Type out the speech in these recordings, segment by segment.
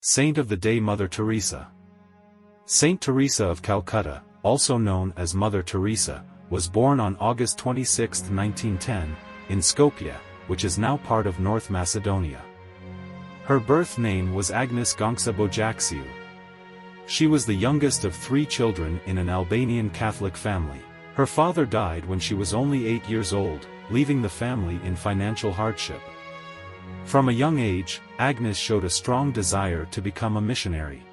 Saint of the Day Mother Teresa. Saint Teresa of Calcutta, also known as Mother Teresa, was born on August 26, 1910, in Skopje, which is now part of North Macedonia. Her birth name was Agnes Gonksa Bojaxiu. She was the youngest of 3 children in an Albanian Catholic family. Her father died when she was only 8 years old, leaving the family in financial hardship. From a young age, Agnes showed a strong desire to become a missionary.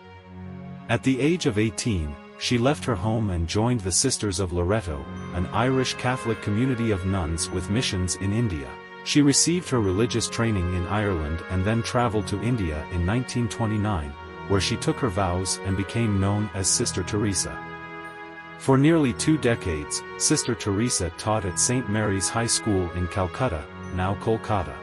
At the age of 18, she left her home and joined the Sisters of Loreto, an Irish Catholic community of nuns with missions in India. She received her religious training in Ireland and then traveled to India in 1929, where she took her vows and became known as Sister Teresa. For nearly 2 decades, Sister Teresa taught at St. Mary's High School in Calcutta, now Kolkata.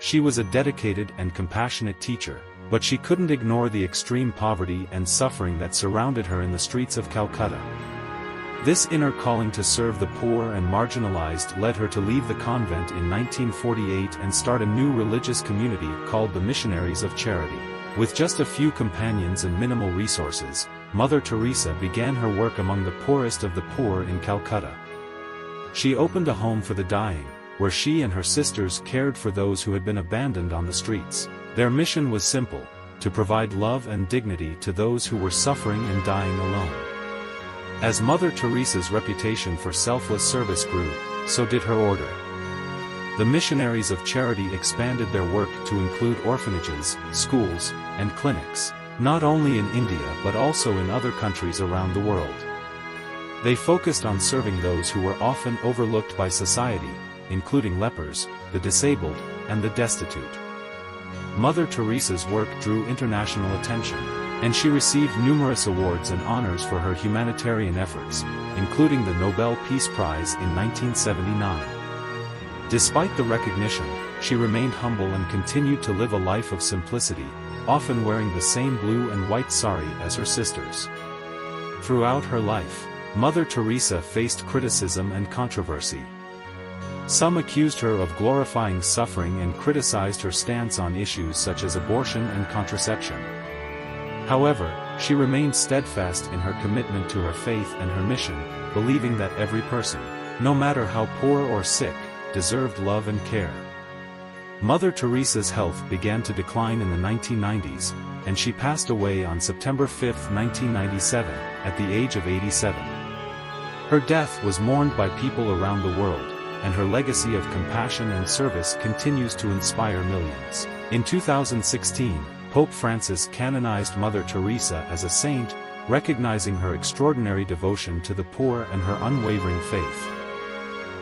She was a dedicated and compassionate teacher, but she couldn't ignore the extreme poverty and suffering that surrounded her in the streets of Calcutta. This inner calling to serve the poor and marginalized led her to leave the convent in 1948 and start a new religious community called the Missionaries of Charity. With just a few companions and minimal resources, Mother Teresa began her work among the poorest of the poor in Calcutta. She opened a home for the dying, where she and her sisters cared for those who had been abandoned on the streets. Their mission was simple: to provide love and dignity to those who were suffering and dying alone. As Mother Teresa's reputation for selfless service grew, so did her order. The Missionaries of Charity expanded their work to include orphanages, schools, and clinics, not only in India but also in other countries around the world. They focused on serving those who were often overlooked by society, including lepers, the disabled, and the destitute. Mother Teresa's work drew international attention, and she received numerous awards and honors for her humanitarian efforts, including the Nobel Peace Prize in 1979. Despite the recognition, she remained humble and continued to live a life of simplicity, often wearing the same blue and white sari as her sisters. Throughout her life, Mother Teresa faced criticism and controversy. Some accused her of glorifying suffering and criticized her stance on issues such as abortion and contraception. However, she remained steadfast in her commitment to her faith and her mission, believing that every person, no matter how poor or sick, deserved love and care. Mother Teresa's health began to decline in the 1990s, and she passed away on September 5, 1997, at the age of 87. Her death was mourned by people around the world, and her legacy of compassion and service continues to inspire millions. In 2016, Pope Francis canonized Mother Teresa as a saint, recognizing her extraordinary devotion to the poor and her unwavering faith.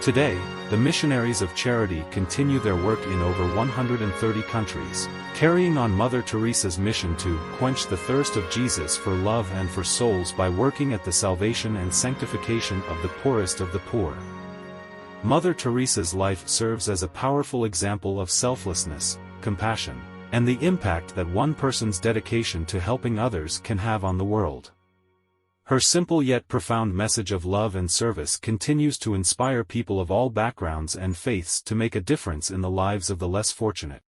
Today, the Missionaries of Charity continue their work in over 130 countries, carrying on Mother Teresa's mission to quench the thirst of Jesus for love and for souls by working at the salvation and sanctification of the poorest of the poor. Mother Teresa's life serves as a powerful example of selflessness, compassion, and the impact that one person's dedication to helping others can have on the world. Her simple yet profound message of love and service continues to inspire people of all backgrounds and faiths to make a difference in the lives of the less fortunate.